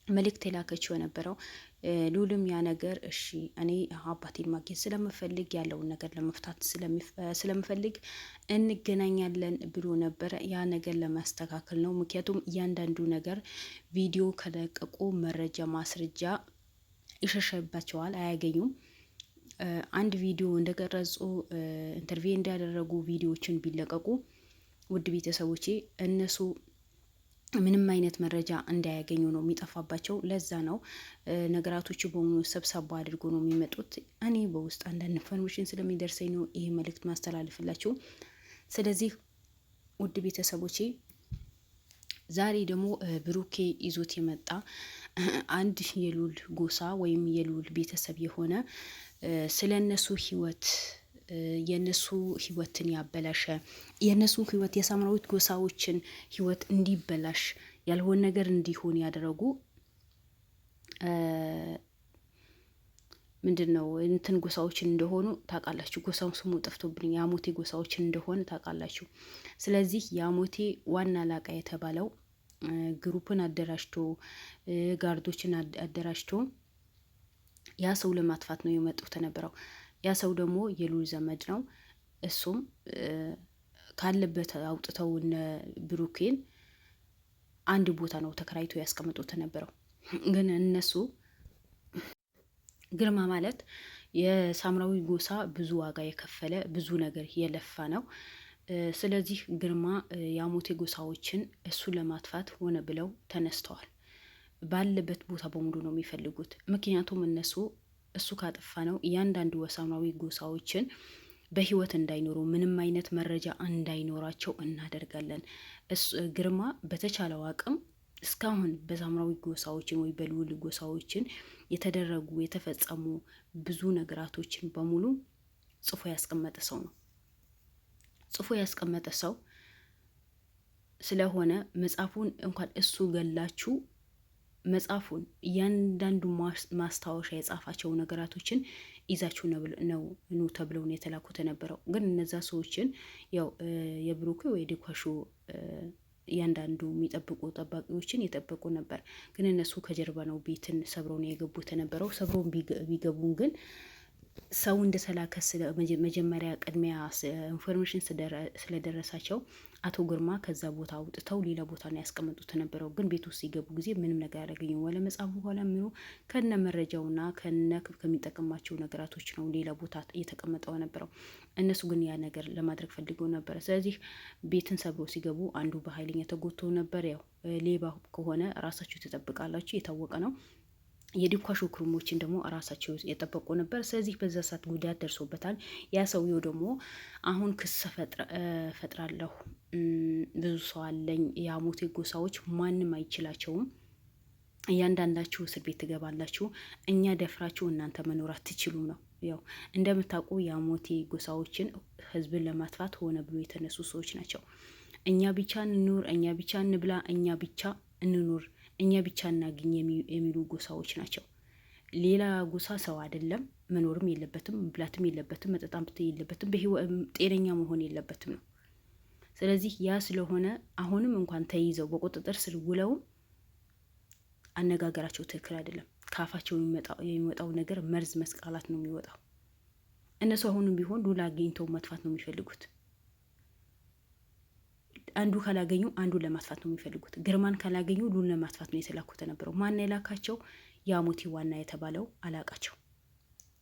መልእክት የላከችው የነበረው። ሉልም ያ ነገር እሺ እኔ አባቴን ማግኘት ስለምፈልግ ያለውን ነገር ለመፍታት ስለምፈልግ እንገናኛለን ብሎ ነበረ። ያ ነገር ለማስተካከል ነው። ምክንያቱም እያንዳንዱ ነገር ቪዲዮ ከለቀቁ መረጃ ማስረጃ ይሸሸባቸዋል፣ አያገኙም። አንድ ቪዲዮ እንደቀረጹ ኢንተርቪው እንዳደረጉ ቪዲዮዎችን ቢለቀቁ ውድ ቤተሰቦቼ እነሱ ምንም አይነት መረጃ እንዳያገኙ ነው የሚጠፋባቸው። ለዛ ነው ነገራቶቹ በሙሉ ሰብሰባ አድርጎ ነው የሚመጡት። እኔ በውስጥ አንዳንድ ኢንፎርሜሽን ስለሚደርሰኝ ነው ይሄ መልእክት ማስተላለፍላችሁ። ስለዚህ ውድ ቤተሰቦቼ ዛሬ ደግሞ ብሩኬ ይዞት የመጣ አንድ የሉል ጎሳ ወይም የሉል ቤተሰብ የሆነ ስለ እነሱ ህይወት የነሱ ህይወትን ያበላሸ የነሱ ህይወት የሳምራዊት ጎሳዎችን ህይወት እንዲበላሽ ያልሆነ ነገር እንዲሆን ያደረጉ ምንድነው እንትን ጎሳዎችን እንደሆኑ ታውቃላችሁ። ጎሳው ስሙ ጠፍቶብኝ የአሞቴ ጎሳዎችን እንደሆነ ታውቃላችሁ። ስለዚህ የአሞቴ ዋና አላቃ የተባለው ግሩፕን አደራጅቶ ጋርዶችን አደራጅቶ ያ ሰው ለማጥፋት ነው የመጡት ተነበረው። ያ ሰው ደግሞ የሉል ዘመድ ነው። እሱም ካለበት አውጥተው እነ ብሩኬን አንድ ቦታ ነው ተከራይቶ ያስቀምጡት ተነበረው። ግን እነሱ ግርማ ማለት የሳምራዊ ጎሳ ብዙ ዋጋ የከፈለ ብዙ ነገር የለፋ ነው። ስለዚህ ግርማ የአሞቴ ጎሳዎችን እሱ ለማጥፋት ሆነ ብለው ተነስተዋል። ባለበት ቦታ በሙሉ ነው የሚፈልጉት። ምክንያቱም እነሱ እሱ ካጠፋ ነው እያንዳንዱ ወሳማዊ ጎሳዎችን በህይወት እንዳይኖሩ ምንም አይነት መረጃ እንዳይኖራቸው እናደርጋለን። ግርማ በተቻለው አቅም እስካሁን በሳምራዊ ጎሳዎችን ወይ በልዑል ጎሳዎችን የተደረጉ የተፈጸሙ ብዙ ነገራቶችን በሙሉ ጽፎ ያስቀመጠ ሰው ነው። ጽፎ ያስቀመጠ ሰው ስለሆነ መጽሐፉን እንኳን እሱ ገላችሁ መጽሐፉን እያንዳንዱ ማስታወሻ የጻፋቸው ነገራቶችን ይዛችሁ ነው ተብለው ነው የተላኩት የነበረው። ግን እነዛ ሰዎችን ያው የብሩክ ወይ ዲኳሹ እያንዳንዱ የሚጠብቁ ጠባቂዎችን የጠበቁ ነበር። ግን እነሱ ከጀርባ ነው ቤትን ሰብረው ነው የገቡት የነበረው። ሰብረውን ቢገቡን ግን ሰው እንደተላከ መጀመሪያ ቅድሚያ ኢንፎርሜሽን ስለደረሳቸው አቶ ግርማ ከዛ ቦታ አውጥተው ሌላ ቦታ ነው ያስቀመጡት የነበረው። ግን ቤት ውስጥ ሲገቡ ጊዜ ምንም ነገር ያደረገኙ ወለ መጽሐፉ በኋላ ምኑ ከነ መረጃውና ከነ ከሚጠቀማቸው ነገራቶች ነው ሌላ ቦታ እየተቀመጠው ነበረው። እነሱ ግን ያ ነገር ለማድረግ ፈልገው ነበር። ስለዚህ ቤትን ሰብሮ ሲገቡ አንዱ በኃይለኛ ተጎድቶ ነበር። ያው ሌባ ከሆነ ራሳችሁ ትጠብቃላችሁ፣ የታወቀ ነው። የዲኳሹ ክሩሞችን ደግሞ ራሳቸው የጠበቁ ነበር። ስለዚህ በዛ ሰዓት ጉዳት ደርሶበታል። ያ ሰውየው ደግሞ አሁን ክስ ፈጥራለሁ፣ ብዙ ሰው አለኝ፣ የአሞቴ ጎሳዎች ማንም አይችላቸውም፣ እያንዳንዳችሁ እስር ቤት ትገባላችሁ፣ እኛ ደፍራችሁ እናንተ መኖር አትችሉም ነው። ያው እንደምታውቁ የአሞቴ ጎሳዎችን ህዝብን ለማጥፋት ሆነ ብሎ የተነሱ ሰዎች ናቸው። እኛ ብቻ እንኑር፣ እኛ ብቻ እንብላ፣ እኛ ብቻ እንኑር፣ እኛ ብቻ እናገኝ የሚሉ ጎሳዎች ናቸው። ሌላ ጎሳ ሰው አይደለም፣ መኖርም የለበትም፣ መብላትም የለበትም፣ መጠጣም የለበትም፣ ጤነኛ መሆን የለበትም ነው። ስለዚህ ያ ስለሆነ አሁንም እንኳን ተይዘው በቁጥጥር ስር ውለውም አነጋገራቸው ትክክል አይደለም። ካፋቸው የሚወጣው ነገር መርዝ መስቃላት ነው የሚወጣው። እነሱ አሁንም ቢሆን ሉላ አግኝተው መጥፋት ነው የሚፈልጉት። አንዱ ካላገኙ አንዱን ለማጥፋት ነው የሚፈልጉት። ግርማን ካላገኙ ሉልን ለማጥፋት ነው የተላኩት የነበረው። ማን የላካቸው? የአሞቴ ዋና የተባለው አላቃቸው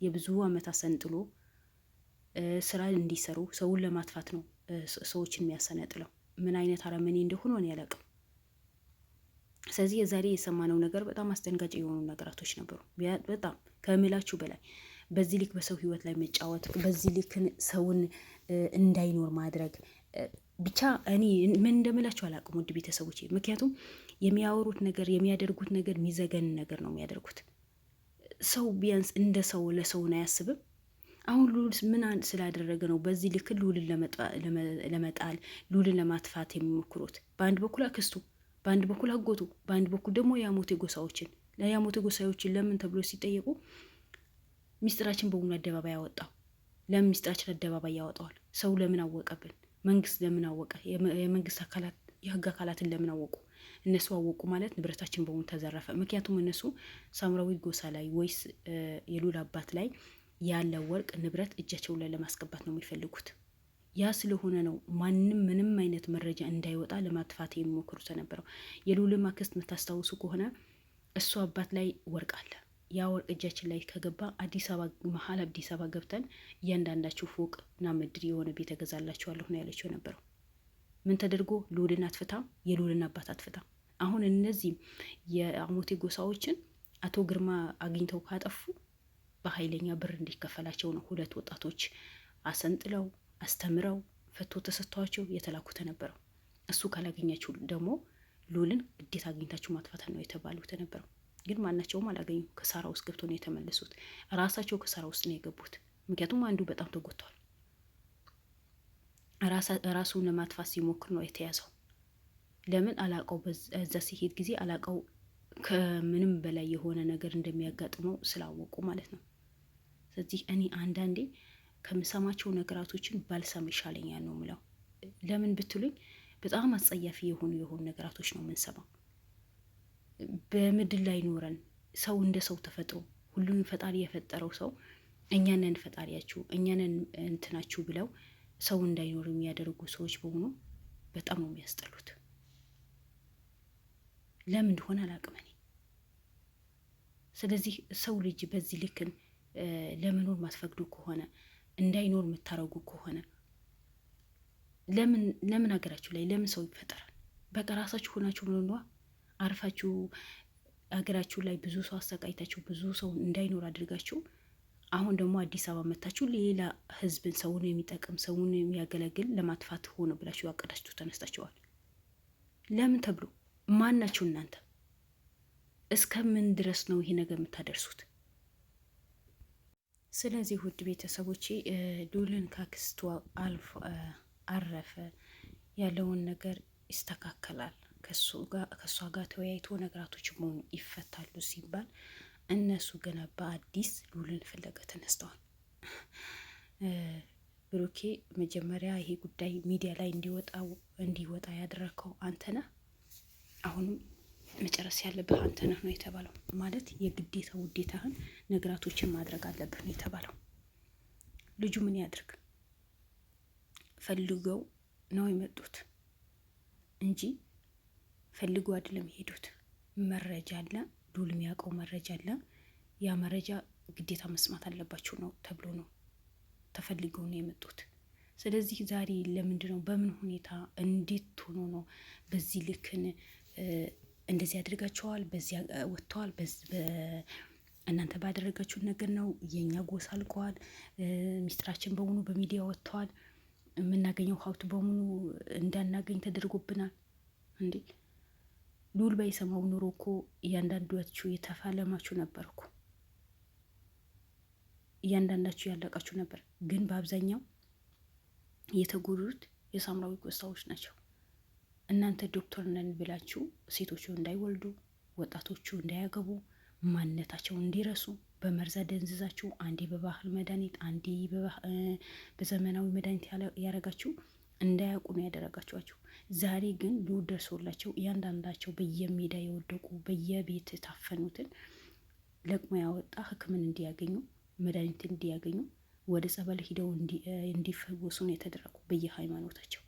የብዙ አመት አሰንጥሎ ስራ እንዲሰሩ ሰውን ለማጥፋት ነው ሰዎችን የሚያሰነጥለው። ምን አይነት አረመኔ እንደሆነ እኔ አላውቅም። ስለዚህ የዛሬ የሰማነው ነገር በጣም አስደንጋጭ የሆኑ ነገራቶች ነበሩ። በጣም ከምላችሁ በላይ በዚህ ልክ በሰው ህይወት ላይ መጫወት፣ በዚህ ልክ ሰውን እንዳይኖር ማድረግ ብቻ እኔ ምን እንደምላችሁ አላውቅም ውድ ቤተሰቦቼ። ምክንያቱም የሚያወሩት ነገር የሚያደርጉት ነገር የሚዘገን ነገር ነው የሚያደርጉት። ሰው ቢያንስ እንደ ሰው ለሰውን አያስብም። አሁን ሉል ምን ስላደረገ ነው በዚህ ልክ ሉልን ለመጣል ሉልን ለማጥፋት የሚሞክሩት? በአንድ በኩል አክስቱ፣ በአንድ በኩል አጎቱ፣ በአንድ በኩል ደግሞ የአሞቴ ጎሳዎችን የአሞቴ ጎሳዎችን ለምን ተብሎ ሲጠየቁ ሚስጥራችን በሙሉ አደባባይ ያወጣው። ለምን ሚስጥራችን አደባባይ ያወጣዋል? ሰው ለምን አወቀብን? መንግስት ለምን አወቀ? የመንግስት አካላት የህግ አካላትን ለምን አወቁ? እነሱ አወቁ ማለት ንብረታችን በሙሉ ተዘረፈ። ምክንያቱም እነሱ ሳምራዊ ጎሳ ላይ ወይስ የሉል አባት ላይ ያለ ወርቅ ንብረት እጃቸው ላይ ለማስገባት ነው የሚፈልጉት። ያ ስለሆነ ነው ማንም ምንም አይነት መረጃ እንዳይወጣ ለማጥፋት የሚሞክሩት ነበረው። የሉል አክስት የምታስታውሱ ከሆነ እሱ አባት ላይ ወርቅ አለ። ያ ወርቅ እጃችን ላይ ከገባ አዲስ አበባ መሀል አዲስ አበባ ገብተን እያንዳንዳችሁ ፎቅ እና ምድር የሆነ ቤት እገዛላችኋለሁ ነው ያለችው ነበረው። ምን ተደርጎ ልዑልን አትፍታ፣ የልዑልን አባት አትፍታ። አሁን እነዚህም የአሞቴ ጎሳዎችን አቶ ግርማ አግኝተው ካጠፉ በኃይለኛ ብር እንዲከፈላቸው ነው ሁለት ወጣቶች አሰንጥለው አስተምረው ፈቶ ተሰጥቷቸው የተላኩት ነበረው። እሱ ካላገኛችሁ ደግሞ ልዑልን ግዴታ አግኝታችሁ ማጥፋት ነው የተባሉት ነበረው። ግን ማናቸውም አላገኙ። ከሳራ ውስጥ ገብቶ ነው የተመለሱት። ራሳቸው ከሳራ ውስጥ ነው የገቡት። ምክንያቱም አንዱ በጣም ተጎድቷል። ራሱን ለማጥፋት ሲሞክር ነው የተያዘው። ለምን አላቀው በዛ ሲሄድ ጊዜ አላቀው ከምንም በላይ የሆነ ነገር እንደሚያጋጥመው ስላወቁ ማለት ነው። ስለዚህ እኔ አንዳንዴ ከምሰማቸው ነገራቶችን ባልሰማ ይሻለኛል ነው ምለው። ለምን ብትሉኝ በጣም አጸያፊ የሆኑ ነገራቶች ነው የምንሰማው። በምድር ላይ ኖረን ሰው እንደ ሰው ተፈጥሮ ሁሉም ፈጣሪ የፈጠረው ሰው እኛንን ፈጣሪያችሁ እኛንን እንትናችሁ ብለው ሰው እንዳይኖር የሚያደርጉ ሰዎች በሆኑ በጣም ነው የሚያስጠሉት። ለምን እንደሆነ አላውቅም እኔ። ስለዚህ ሰው ልጅ በዚህ ልክን ለመኖር ማትፈቅዱ ከሆነ እንዳይኖር የምታረጉ ከሆነ ለምን ሀገራችሁ ላይ ለምን ሰው ይፈጠራል? በቃ ራሳችሁ ሆናችሁ ምንዋ አርፋችሁ ሀገራችሁ ላይ ብዙ ሰው አሰቃይታችሁ ብዙ ሰው እንዳይኖር አድርጋችሁ አሁን ደግሞ አዲስ አበባ መታችሁ ሌላ ህዝብን ሰውን የሚጠቅም ሰውን የሚያገለግል ለማጥፋት ሆነ ብላችሁ ያቀዳችሁ ተነስታችኋል። ለምን ተብሎ ማን ናችሁ እናንተ? እስከምን ድረስ ነው ይሄ ነገር የምታደርሱት? ስለዚህ ውድ ቤተሰቦቼ ልዑልን ካክስቷ አረፈ ያለውን ነገር ይስተካከላል፣ ከእሷ ጋር ተወያይቶ ነገራቶች መሆኑ ይፈታሉ ሲባል እነሱ ገና በአዲስ ልዑልን ፍለጋ ተነስተዋል። ብሩኬ መጀመሪያ ይሄ ጉዳይ ሚዲያ ላይ እንዲወጣ ያደረግከው አንተ ነህ፣ አሁንም መጨረስ ያለብህ አንተ ነህ ነው የተባለው። ማለት የግዴታ ውዴታህን ነገራቶችን ማድረግ አለብህ ነው የተባለው። ልጁ ምን ያድርግ? ፈልገው ነው የመጡት እንጂ ፈልገው አይደለም የሄዱት። መረጃ አለ፣ ልዑል የሚያውቀው መረጃ አለ። ያ መረጃ ግዴታ መስማት አለባቸው ነው ተብሎ ነው ተፈልገው ነው የመጡት። ስለዚህ ዛሬ ለምንድን ነው በምን ሁኔታ እንዴት ሆኖ ነው በዚህ ልክን እንደዚህ ያደርጋቸዋል? በዚህ ወጥተዋል። እናንተ ባደረጋችሁት ነገር ነው የኛ ጎሳ አልቀዋል። ሚስጥራችን በሙሉ በሚዲያ ወጥተዋል። የምናገኘው ሀብት በሙሉ እንዳናገኝ ተደርጎብናል። እንዴ ልዑል ባይሰማው ኑሮ እኮ እያንዳንዳችሁ የተፋለማችሁ ነበር እኮ እያንዳንዳችሁ ያለቃችሁ ነበር። ግን በአብዛኛው የተጎዱት የሳምራዊ ጎሳዎች ናቸው። እናንተ ዶክተር ነን ብላችሁ ሴቶቹ እንዳይወልዱ፣ ወጣቶቹ እንዳያገቡ፣ ማንነታቸው እንዲረሱ በመርዛ ደንዝዛችሁ አንዴ በባህል መድኃኒት አንዴ በዘመናዊ መድኃኒት ያረጋችሁ እንዳያውቁ ነው ያደረጋችኋቸው። ዛሬ ግን ልዑል ደርሶላቸው እያንዳንዳቸው በየሜዳ የወደቁ በየቤት የታፈኑትን ለቅሞ ያወጣ ሕክምና እንዲያገኙ መድኃኒት እንዲያገኙ ወደ ጸበል ሂደው እንዲፈወሱ ነው የተደረጉ በየሃይማኖታቸው።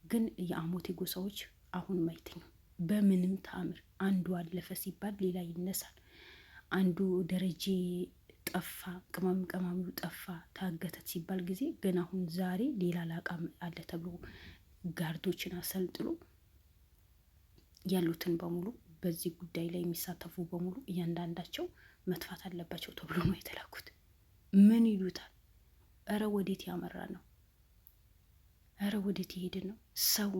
ግን የአሞቴ ጎሳዎች አሁንም አይተኙም በምንም ተአምር። አንዱ አለፈ ሲባል ሌላ ይነሳል። አንዱ ደረጀ ጠፋ፣ ቀማሚው ጠፋ፣ ታገተት ሲባል ጊዜ ግን አሁን ዛሬ ሌላ ላቃም አለ ተብሎ ጋርዶችን አሰልጥሎ ያሉትን በሙሉ በዚህ ጉዳይ ላይ የሚሳተፉ በሙሉ እያንዳንዳቸው መጥፋት አለባቸው ተብሎ ነው የተላኩት። ምን ይሉታል? እረ ወዴት ያመራ ነው? እረ ወዴት ይሄድ ነው? ሰው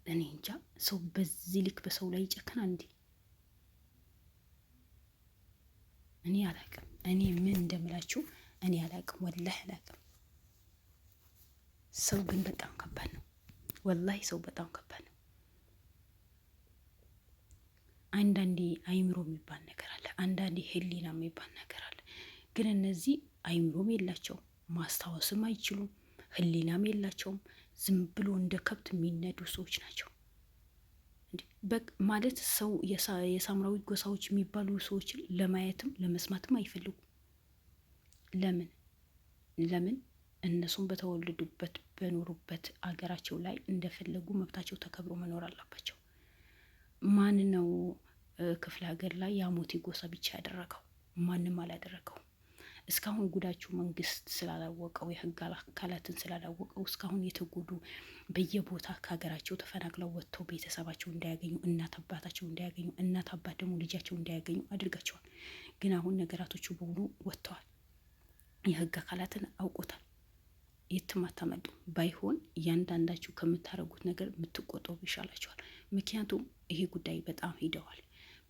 እኔ እንጃ። ሰው በዚህ ልክ በሰው ላይ ይጨክናል እንዴ? እኔ አላቅም። እኔ ምን እንደምላችሁ እኔ አላቅም፣ ወላሂ አላቅም። ሰው ግን በጣም ከባድ ነው። ወላሂ ሰው በጣም ከባድ ነው። አንዳንዴ አይምሮ የሚባል ነገር አለ፣ አንዳንዴ ህሊና የሚባል ነገር አለ። ግን እነዚህ አይምሮም የላቸውም፣ ማስታወስም አይችሉም፣ ህሊናም የላቸውም። ዝም ብሎ እንደ ከብት የሚነዱ ሰዎች ናቸው። ማለት ሰው የሳምራዊ ጎሳዎች የሚባሉ ሰዎችን ለማየትም ለመስማትም አይፈልጉም። ለምን እነሱም በተወለዱበት በኖሩበት አገራቸው ላይ እንደፈለጉ መብታቸው ተከብሮ መኖር አለባቸው። ማን ነው ክፍለ ሀገር ላይ የአሞቴ ጎሳ ብቻ ያደረገው? ማንም አላደረገው። እስካሁን ጉዳችሁ መንግስት ስላላወቀው የህግ አካላትን ስላላወቀው እስካሁን የተጎዱ በየቦታ ከሀገራቸው ተፈናቅለው ወጥተው ቤተሰባቸው እንዳያገኙ፣ እናት አባታቸው እንዳያገኙ፣ እናት አባት ደግሞ ልጃቸው እንዳያገኙ አድርጋቸዋል። ግን አሁን ነገራቶቹ በሙሉ ወጥተዋል። የህግ አካላትን አውቆታል። የትም አታመጡ። ባይሆን እያንዳንዳችሁ ከምታደርጉት ነገር የምትቆጠቡ ይሻላችኋል። ምክንያቱም ይሄ ጉዳይ በጣም ሂደዋል።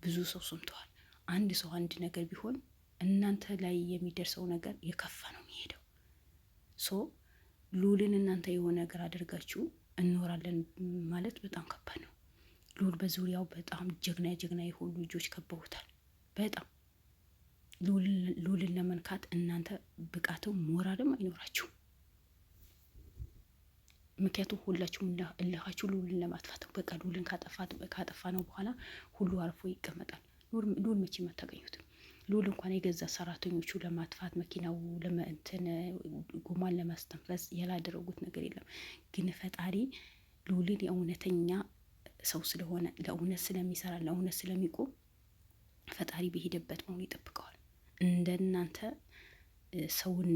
ብዙ ሰው ሰምተዋል። አንድ ሰው አንድ ነገር ቢሆን እናንተ ላይ የሚደርሰው ነገር የከፋ ነው የሚሄደው። ሉልን እናንተ የሆነ ነገር አድርጋችሁ እንኖራለን ማለት በጣም ከባድ ነው። ሉል በዙሪያው በጣም ጀግና የሆኑ ልጆች ከበውታል። በጣም ሉልን ለመንካት እናንተ ብቃትም ሞራልም አይኖራችሁ። ምክንያቱም ሁላችሁም እልሃችሁ ሉልን ለማጥፋት በቃ ሉልን ካጠፋ ነው በኋላ ሁሉ አርፎ ይቀመጣል። ሉል መቼም አታገኙትም። ሉል እንኳን የገዛ ሰራተኞቹ ለማጥፋት መኪናው ለመንትን ጎማን ለማስተንፈስ ያላደረጉት ነገር የለም። ግን ፈጣሪ ሉልን የእውነተኛ ሰው ስለሆነ ለእውነት ስለሚሰራ ለእውነት ስለሚቆም ፈጣሪ በሄደበት መሆኑ ይጠብቀዋል። እንደናንተ ሰውን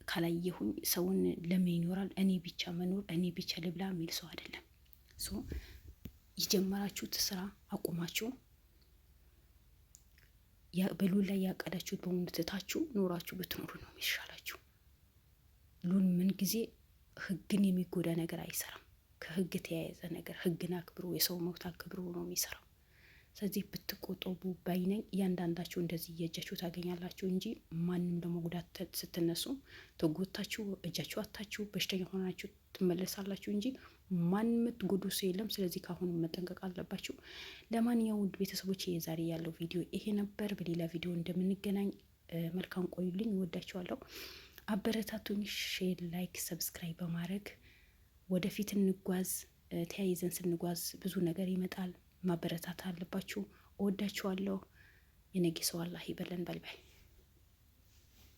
ካላየሁኝ ሰውን ለምን ይኖራል እኔ ብቻ መኖር እኔ ብቻ ልብላ የሚል ሰው አይደለም። የጀመራችሁት ስራ አቁማችሁ በሉል ላይ ያቀዳችሁት በሙሉ ትታችሁ ኖራችሁ ብትኖሩ ነው የሚሻላችሁ። ሉል ምን ጊዜ ህግን የሚጎዳ ነገር አይሰራም። ከህግ የተያያዘ ነገር ህግን አክብሮ የሰው መብት አክብሮ ነው የሚሰራው። ስለዚህ ብትቆጠቡ ባይነኝ። እያንዳንዳችሁ እንደዚህ እየእጃችሁ ታገኛላችሁ እንጂ ማንም ለመጉዳት ስትነሱ ተጎታችሁ እጃችሁ አታችሁ በሽተኛ ሆናችሁ ትመለሳላችሁ እንጂ ማንም የምትጎዱ ሰው የለም። ስለዚህ ካሁን መጠንቀቅ አለባችሁ። ለማንኛውም ውድ ቤተሰቦች የዛሬ ያለው ቪዲዮ ይሄ ነበር። በሌላ ቪዲዮ እንደምንገናኝ መልካም ቆዩልኝ። እወዳችኋለሁ። አበረታቱኝ። ሼር፣ ላይክ፣ ሰብስክራይብ በማድረግ ወደፊት እንጓዝ። ተያይዘን ስንጓዝ ብዙ ነገር ይመጣል። ማበረታታ አለባችሁ። እወዳችኋለሁ። የነገ ሰው አላህ ይበለን። በልባይ